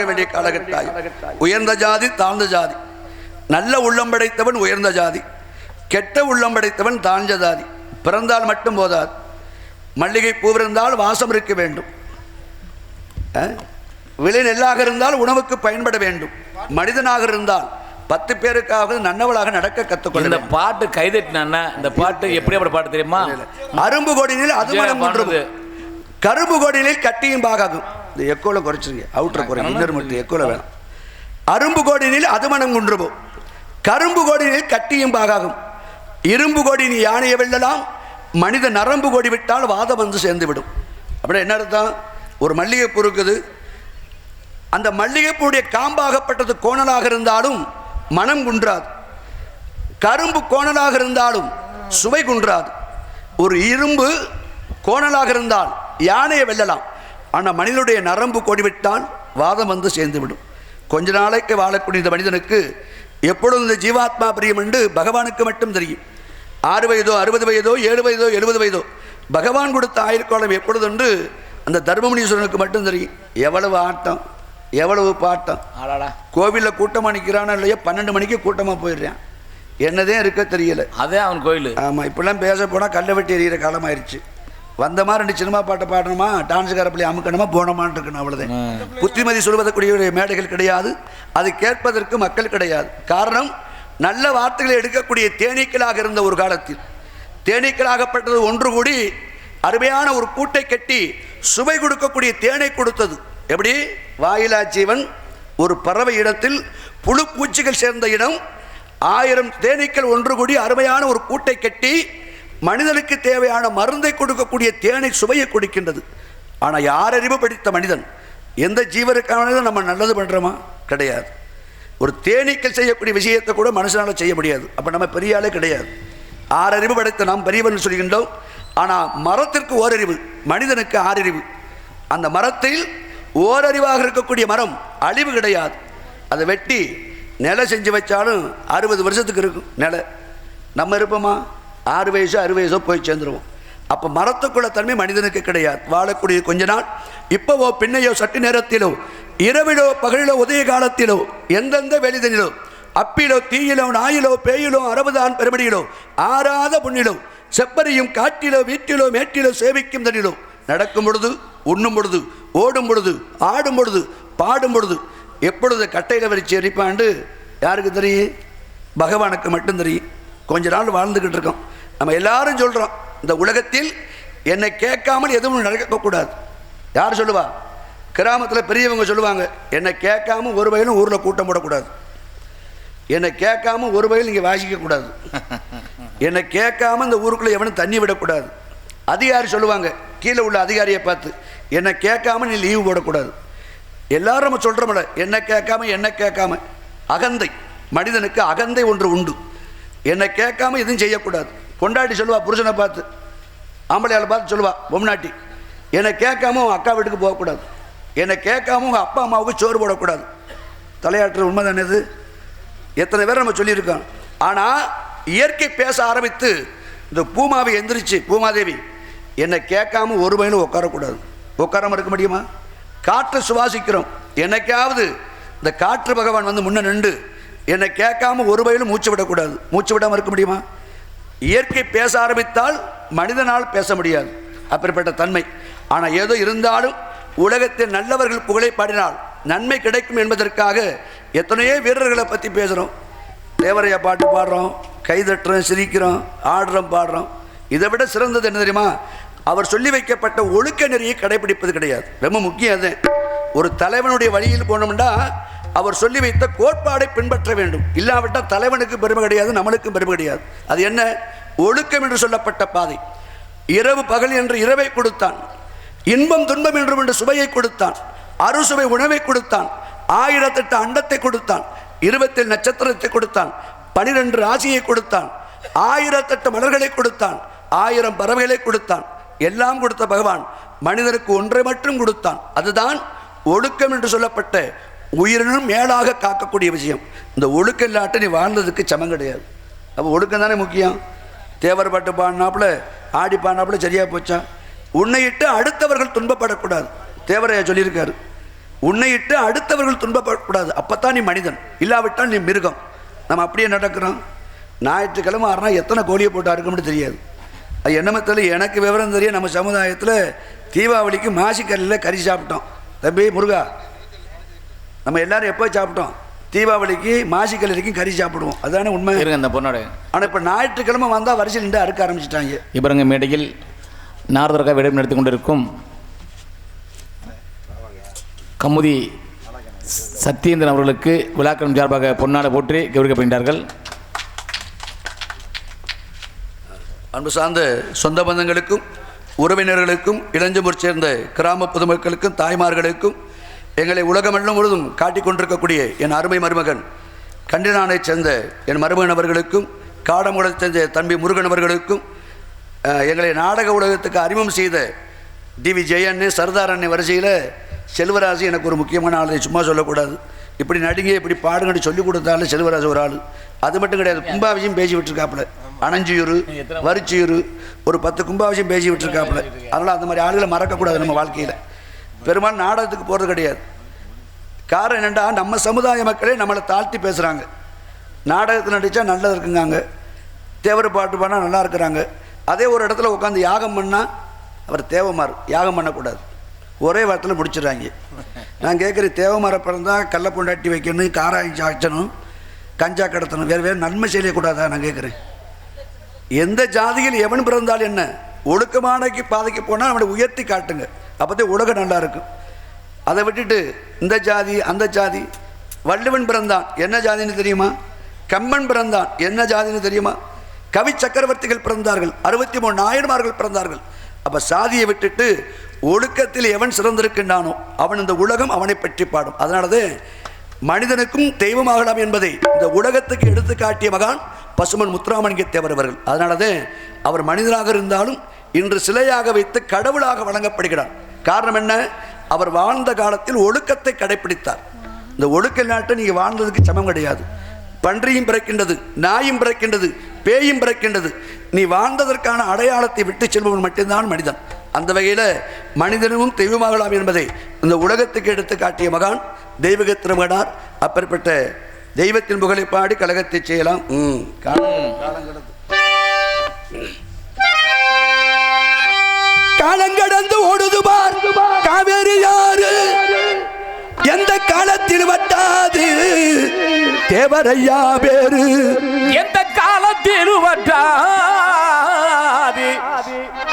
வேண்டிய காலகட்டாயம். உயர்ந்த ஜாதி தாழ்ந்த ஜாதி, நல்ல உள்ளம் படைத்தவன் உயர்ந்த ஜாதி, கெட்ட உள்ளம் படைத்தவன் தாழ்ந்த ஜாதி. பிறந்தால் மட்டும் போதாது, மல்லிகை பூவிருந்தால் வாசம் இருக்க வேண்டும், விலை நெல்லாக இருந்தால் உணவுக்கு பயன்பட வேண்டும், மனிதனாக இருந்தால் 10 பேருக்காக நன்னவளாக நடக்க கற்றுக்கொள்ள. இந்த பாட்டு கைதட்டினா இந்த பாட்டு எப்படி பாட்டு தெரியுமா? அரும்பு கொடியில் அதுமணம் குன்றுபு, கரும்பு கொடியில் கட்டியும் பாகாகும். இந்த எக்கோல குறைச்சிருங்க, அவுட்டர் குறைங்க, இன்னொரு மட்டும் எக்கோல வேணும். அரும்பு கோடினில் அதுமணம் குன்றுபோ, கரும்பு கோடினில் கட்டியும் பாகாகும், இரும்பு கோடினி யானையை வெல்லலாம், மனித நரம்பு கோடி விட்டால் வாதம் வந்து சேர்ந்து விடும். அப்படி என்ன அர்த்தம்? ஒரு மல்லிகைப்பூ இருக்குது, அந்த மல்லிகைப்பூடைய காம்பாகப்பட்டது கோணலாக இருந்தாலும் மனம் குன்றாது, கரும்பு கோணலாக இருந்தாலும் சுவை குன்றாது. ஒரு இரும்பு கோணலாக இருந்தால் யானையை வெல்லலாம், ஆனால் மனிதனுடைய நரம்பு கொடிவிட்டால் வாதம் வந்து சேர்ந்து விடும். கொஞ்ச நாளைக்கு வாழக்கூடிய இந்த மனிதனுக்கு எப்பொழுதும் இந்த ஜீவாத்மா பிரியம் என்று பகவானுக்கு மட்டும் தெரியும். 6 வயதோ 60 வயதோ 7 வயதோ 70 வயதோ பகவான் கொடுத்த ஆயுட்காலம் எப்பொழுது என்று அந்த தர்மமுனீஸ்வரனுக்கு மட்டும் தெரியும். எவ்வளவு ஆட்டம், எவ்வளவு பாட்டம். கோவிலில் கூட்டமாக நிற்கிறானா இல்லையா, 12 மணிக்கு கூட்டமாக போயிடுறான், என்னதே இருக்க தெரியல. அதே அவன் கோயில். ஆமாம், இப்பெல்லாம் பேச போனால் கல்லை வெட்டி எறிகிற காலமாயிருச்சு. வந்தமா 2 சினிமா பாட்டை பாடணுமா, டான்ஸுக்கார பிள்ளை அமுக்கணுமா, போனமான்னு இருக்கணும், அவ்வளோதான். புத்திமதி சொல்வதற்குரிய மேடைகள் கிடையாது, அது கேட்பதற்கு மக்கள் கிடையாது. காரணம், நல்ல வார்த்தைகளை எடுக்கக்கூடிய தேனீக்களாக இருந்த ஒரு காலத்தில் தேனீக்களாகப்பட்டது ஒன்று கூடி அருமையான ஒரு கூட்டை கட்டி சுவை கொடுக்கக்கூடிய தேனை கொடுத்தது. எப்படி? வாயிலா ஜீவன் ஒரு பறவை இடத்தில் புழு பூச்சிகள் சேர்ந்த இடம், 1000 தேனீக்கள் ஒன்று கூடி அருமையான ஒரு கூட்டை கட்டி மனிதனுக்கு தேவையான மருந்தை கொடுக்கக்கூடிய தேனை சுவையை கொடுக்கின்றது. ஆனால் யார் அறிவு படித்த மனிதன், எந்த ஜீவனுக்கான நம்ம நல்லது பண்ணுறோமா? கிடையாது. ஒரு தேனீக்கள் செய்யக்கூடிய விஷயத்தை கூட மனுஷனால் செய்ய முடியாது. அப்போ நம்ம பெரிய ஆளே கிடையாது. 6 அறிவு படைத்த நாம் பெரியவன் சொல்கின்றோம். ஆனால் மரத்திற்கு ஓரறிவு, மனிதனுக்கு 6 அறிவு. அந்த மரத்தில் ஓரறிவாக இருக்கக்கூடிய மரம் அழிவு கிடையாது. அதை வெட்டி நிலை செஞ்சு வச்சாலும் 60 வருஷத்துக்கு இருக்கும் நிலை. நம்ம இருப்போமா? 6 வயசோ 6 வயசோ போய் சேர்ந்துருவோம். அப்போ மரத்துக்குள்ள தன்மை மனிதனுக்கு கிடையாது. வாழக்கூடிய கொஞ்ச நாள் இப்போவோ பின்னையோ சற்று நேரத்திலோ இரவிலோ பகலிலோ உதய காலத்திலோ எந்தெந்த வெளிதனிலோ அப்பிலோ தீயிலோ நாயிலோ பேயிலோ 60 பெருமடியிலோ ஆறாத புண்ணிலோ செப்பரியும் காட்டிலோ வீட்டிலோ மேட்டிலோ சேவிக்கும் தனிலோ நடக்கும் பொழுது, உண்ணும் பொழுது, ஓடும் பொழுது, ஆடும் பொழுது, பாடும் பொழுது எப்பொழுது கட்டையில் வரிச்சு எரிப்பாண்டு யாருக்கு தெரியும்? பகவானுக்கு மட்டும் தெரியும். கொஞ்ச நாள் வாழ்ந்துக்கிட்டு இருக்கோம். நம்ம எல்லாரும் சொல்கிறோம், இந்த உலகத்தில் என்னை கேட்காமல் எதுவும் நடக்கக்கூடாது. யார் சொல்லுவா? கிராமத்தில் பெரியவங்க சொல்லுவாங்க, என்னை கேட்காம ஒரு வயலும் ஊரில் கூட்டம் போடக்கூடாது, என்னை கேட்காம ஒரு வயலும் இங்கே வாசிக்கக்கூடாது, என்னை கேட்காம இந்த ஊருக்குள்ளே எவனும் தண்ணி விடக்கூடாது. அதிகாரி சொல்லுவாங்க, கீழே உள்ள அதிகாரியை பார்த்து, என்னை கேட்காம நீ லீவு போடக்கூடாது. எல்லாரும் நம்ம சொல்கிறோம்ல, என்னை கேட்காம. அகந்தை, மனிதனுக்கு அகந்தை ஒன்று உண்டு. என்னை கேட்காம எதுவும் செய்யக்கூடாது. பொண்டாட்டி சொல்லுவா புருஷனை பார்த்து, ஆம்பளையாளை பார்த்து சொல்லுவா பொம்னாட்டி, என்னை கேட்காம உங்கள் அக்கா வீட்டுக்கு போகக்கூடாது, என்னை கேட்காம உங்கள் அப்பா அம்மாவுக்கு சோறு போடக்கூடாது. தலையாட்டுற உண்மை தானே இது? எத்தனை பேர் நம்ம சொல்லியிருக்கோம். ஆனால் இயற்கை பேச ஆரம்பித்து இந்த பூமாவை எந்திரிச்சு, பூமாதேவி என்னை கேட்காம ஒரு வயலும் உட்காரக்கூடாது. உட்காராமல் இருக்க முடியுமா? காற்றை சுவாசிக்கிறோம், என்னைக்காவது இந்த காற்று பகவான் வந்து முன்ன நின்று என்னை கேட்காம ஒரு வயலும் மூச்சு விடக்கூடாது. மூச்சு விடாமல் இருக்க முடியுமா? இயற்கை பேச ஆரம்பித்தால் மனிதனால் பேச முடியாது, அப்படிப்பட்ட தன்மை. ஆனால் ஏதோ இருந்தாலும் உலகத்தில் நல்லவர்கள் புகழை பாடினால் நன்மை கிடைக்கும் என்பதற்காக எத்தனையோ வீரர்களை பற்றி பேசுகிறோம். தேவரையா பாட்டு பாடுறோம், கைதட்டுறோம், சிரிக்கிறோம், ஆடுறோம், பாடுறோம். இதை விட சிறந்தது என்ன தெரியுமா? அவர் சொல்லி வைக்கப்பட்ட ஒழுக்க நெறியை கடைபிடிப்பது கிடையாது. ரொம்ப முக்கியம் அது. ஒரு தலைவனுடைய வழியில் போனோம்னா அவர் சொல்லி வைத்த கோட்பாடை பின்பற்ற வேண்டும். இல்லாவிட்டால் தலைவனுக்கு பெருமை கிடையாது, நம்மளுக்கும் பெருமை கிடையாது. அது என்ன? ஒழுக்கம் என்று சொல்லப்பட்ட பாதை. இரவு பகல் என்று இரவை கொடுத்தான், இன்பம் துன்பம் என்று சுவையை கொடுத்தான், அறுசுவை உணவை கொடுத்தான், 1008 அண்டத்தை கொடுத்தான், 20 நட்சத்திரத்தை கொடுத்தான், 12 ராசியை கொடுத்தான், 1008 மலர்களை கொடுத்தான், 1000 பறவைகளை கொடுத்தான். எல்லாம் கொடுத்த பகவான் மனிதனுக்கு ஒன்றை மட்டும் கொடுத்தான். அதுதான் ஒழுக்கம் என்று சொல்லப்பட்ட உயிரினும் மேலாக காக்கக்கூடிய விஷயம். இந்த ஒழுக்கம் இல்லாட்ட நீ வாழ்ந்ததுக்கு சமம் கிடையாது. அப்போ ஒழுக்கம் தானே முக்கியம். தேவர் பாட்டு பாடினாப்புல ஆடி பாடினாப்புல சரியாக போச்சா? உன்னை இட்டு அடுத்தவர்கள் துன்பப்படக்கூடாது. தேவரையா சொல்லியிருக்காரு, உன்னையிட்டு அடுத்தவர்கள் துன்பப்படக்கூடாது. அப்பத்தான் நீ மனிதன், இல்லாவிட்டால் நீ மிருகம். நம்ம அப்படியே நடக்கிறோம். ஞாயிற்றுக்கிழமை ஆறுனா எத்தனை கோழியை போட்டு அறுக்கணும்னு தெரியாது. அது என்னமத்தில் எனக்கு விவரம் தெரியும். நம்ம சமுதாயத்தில் தீபாவளிக்கு மாசிக்கல்லில் கறி சாப்பிட்டோம். தம்பி முருகா, நம்ம எல்லாரும் எப்போ சாப்பிட்டோம்? தீபாவளிக்கு மாசிக்கல் வரைக்கும் கறி சாப்பிடுவோம். அதுதானே உண்மை. இந்த பொண்ணோட ஆனால் இப்போ ஞாயிற்றுக்கிழமை வந்தால் வரிசையில் நின்று அறுக்க ஆரம்பிச்சிட்டாங்க. இவருங்க மேடையில் நாரதற்காக விடை நடத்தி கொண்டிருக்கும் கமுதி சத்யேந்திரன் அவர்களுக்கு விழாக்களம் சார்பாக பொன்னாடை போற்றி கௌரவிக்கப்படுகிறார்கள். அன்பு சார்ந்த சொந்த பந்தங்களுக்கும் உறவினர்களுக்கும் இளஞ்சம்பூர் சேர்ந்த கிராம பொதுமக்களுக்கும் தாய்மார்களுக்கும் எங்களை உலகமெல்லாம் முழுதும் காட்டிக் கொண்டிருக்கக்கூடிய என் அருமை மருமகன் கண்டினானைச் சேர்ந்த என் மருமகன் அவர்களுக்கும் காடமுடத்தைச் சேர்ந்த தம்பி முருகன் அவர்களுக்கும் எங்களை நாடக உலகத்துக்கு அறிமுகம் செய்த டிவி ஜெயண்ணே சர்தார் அண்ணே வரிசையில் செல்வராஜ் எனக்கு ஒரு முக்கியமான ஆள். சும்மா சொல்லக்கூடாது. இப்படி நடிங்க இப்படி பாடுங்கன்னு சொல்லி கொடுத்தாலும் செல்வராஜ் ஒரு ஆள். அது மட்டும் கிடையாது, கும்பாபிஷம் பேசி விட்டுருக்காப்புல. அனஞ்சியூர் வரிச்சியூர் ஒரு 10 கும்பாபிஷம் பேசி விட்டுருக்காப்புல. அதனால் அந்த மாதிரி ஆளுகளை மறக்கக்கூடாது நம்ம வாழ்க்கையில். பெரும்பாலும் நாடகத்துக்கு போகிறது கிடையாது. காரணம் என்னென்னா, நம்ம சமுதாய மக்களே நம்மளை தாழ்த்தி பேசுகிறாங்க. நாடகத்தில் நடித்தா நல்லது இருக்குங்காங்க, தேவர் பாட்டு பாடினா நல்லா இருக்கிறாங்க. அதே ஒரு இடத்துல உட்காந்து யாகம் பண்ணால் அவர் தேவமார் யாகம் பண்ணக்கூடாது, ஒரே வாரத்தில் முடிச்சிடுறாங்க. நான் கேட்குறேன், தேவமாரை பிறந்தால் கள்ள பொண்டாட்டி வைக்கணும், காராயம் சாய்ச்சணும், கஞ்சா கடத்தணும், வேறு வேறு நன்மை செய்யக்கூடாதா? நான் கேட்குறேன். எந்த ஜாதியில் எவன் பிறந்தால் என்ன, ஒழுக்கமானக்கு பாதைக்கு போனால் அவனை உயர்த்தி காட்டுங்க, அப்போதே உலகம் நல்லா இருக்கும். அதை விட்டுட்டு இந்த ஜாதி அந்த ஜாதி. வள்ளுவன் பிறந்தான், என்ன ஜாதின்னு தெரியுமா? கம்மன் பிறந்தான், என்ன ஜாதின்னு தெரியுமா? கவி சக்கரவர்த்திகள் பிறந்தார்கள், 63 நாயன்மார்கள் பிறந்தார்கள். அப்போ சாதியை விட்டுட்டு ஒழுக்கத்தில் எவன் சிறந்திருக்கின்றானோ அவன் இந்த உலகம் அவனை பற்றி பாடும். அதனாலதே மனிதனுக்கும் தெய்வமாகலாம் என்பதை இந்த உலகத்துக்கு எடுத்து காட்டிய மகான் பசுமன் முத்துராமலிங்க தேவர் அவர்கள். அதனாலதே அவர் மனிதனாக இருந்தாலும் இன்று சிலையாக வைத்து கடவுளாக வழங்கப்படுகிறார். காரணம் என்ன? அவர் வாழ்ந்த காலத்தில் ஒழுக்கத்தை கடைபிடித்தார். இந்த ஒழுக்க நாட்டை நீங்கள் வாழ்ந்ததுக்கு சமம் கிடையாது. பன்றியும் பிறக்கின்றது, நாயும் பிறக்கின்றது, பேயும் பிறக்கின்றது. நீ வாழ்ந்ததற்கான அடையாளத்தை விட்டு செல்பவன் மட்டும்தான் மனிதன். அந்த வகையில் மனிதனும் தெய்வமாகலாம் என்பதை இந்த உலகத்துக்கு எடுத்து காட்டிய மகான் தெய்வக திருமகனார். அப்பேற்பட்ட தெய்வத்தின் புகழை பாடி கழகத்தை செய்யலாம். காலங்கடந்து ஓடுது பார் காவேரி யாரு, எந்த காலத்தில் வட்டாது தேவரையா பேரு, எந்த காலத்தில் வட்டாது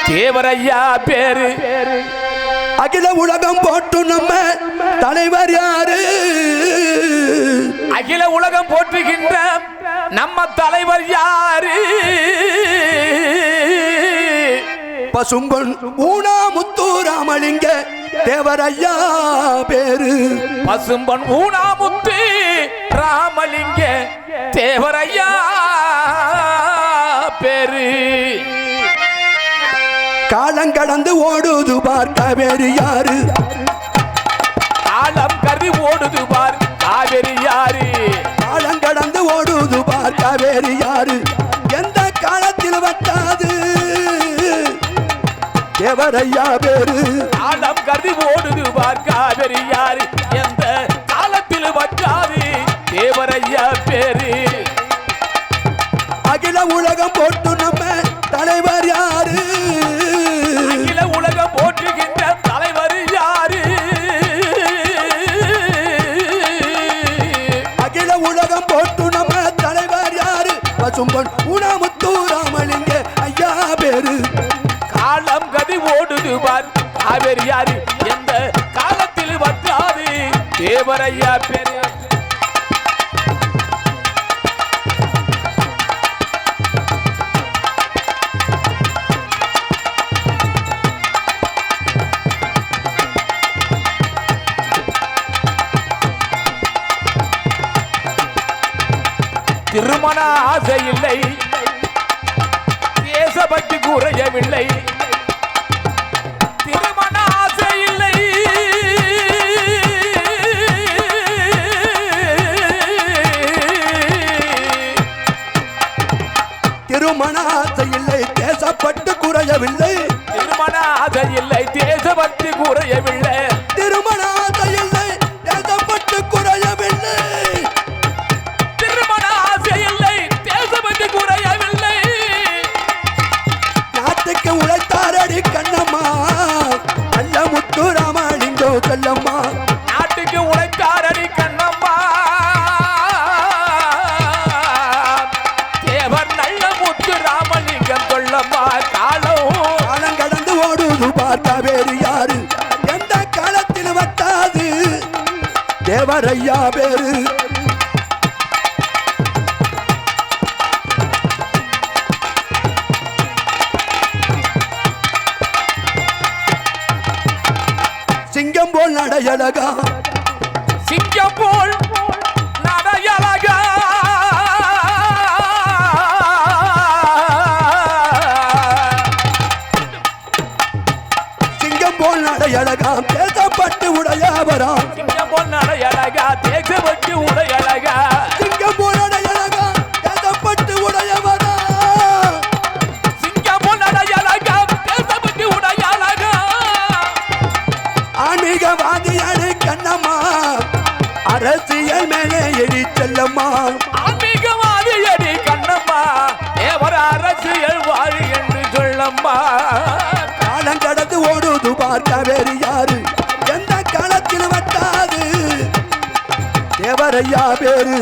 தேவரையா பேரு. அகில உலகம் போட்டு நம்ம தலைவர் யாரு, அகில உலகம் போற்றுகின்ற நம்ம தலைவர் யாரு? பசும்பொன் ஊனாமுத்து ராமலிங்க தேவரையா பேரு, பசும்பொன் ஊனாமுத்து ராமலிங்க தேவரையா பேரு. காலங்கடந்து ஓடுது பார் காவேரி யாரு, காலம் கருதி ஓடுது பார் காவேரி யாரு, காலங்கடந்து ஓடுது பார் காவேரி யாரு, எந்த காலத்தில் வட்டாது தேவரையா பேரு. காலம் கருதி ஓடுது பார் காவேரி யாரு, எந்த காலத்தில் வட்டாது தேவரையா பேரு. அகில உலகம் போட்டு நம்ம தலைவர் யாரு, அகில உலகம் போற்றுகின்ற தலைவர் யாரு, அகில உலகம் போட்டு நம்ம தலைவர் யாரு, பசும்பொன் ஊனாமுத்து ராமலிங்க ஐயா பேரு. காலம் கதி ஓடுது பார் காவேரி யாரு, எந்த காலத்தில் வட்டாது தேவரையா பேரு. திருமண ஆசை இல்லை, தேசபக்தி குறையவில்லை. திருமண ஆசை இல்லை, திருமண ஆசை இல்லை, தேசப்பட்டு குறையவில்லை. திருமண ஆசை இல்லை, தேசபக்தி குறையவில்லை. திருமண ஆசை இல்லை, தேவரையா பேரு. சிங்கம் போல் நடையழகா சிங்கம் போல் நடையழகா சிங்கம் போல் நடையழகா பேசப்பட்டு உடையவரா சிங்கம் போல் நடையழகா தேசப்பட்டு உடையழகா சிங்கம் போல் நடையழகா பேசப்பட்டு உடையவரா சிங்கம் போல் நடையழகா தேசப்பட்டு உடையழகா ஆன்மீகவாதியாடு கண்ணம்மா அரசியல் மேலே எரி செல்லம்மா ஆன்மீகவாதியடி கண்ணம்மா தேவர அரசியல் வாழி என்று சொல்லம்மா காலம் கடந்து ஓடுது பார்க்க வேறு யாரு எந்த காலத்தில் வட்டாது தேவரையா பேரு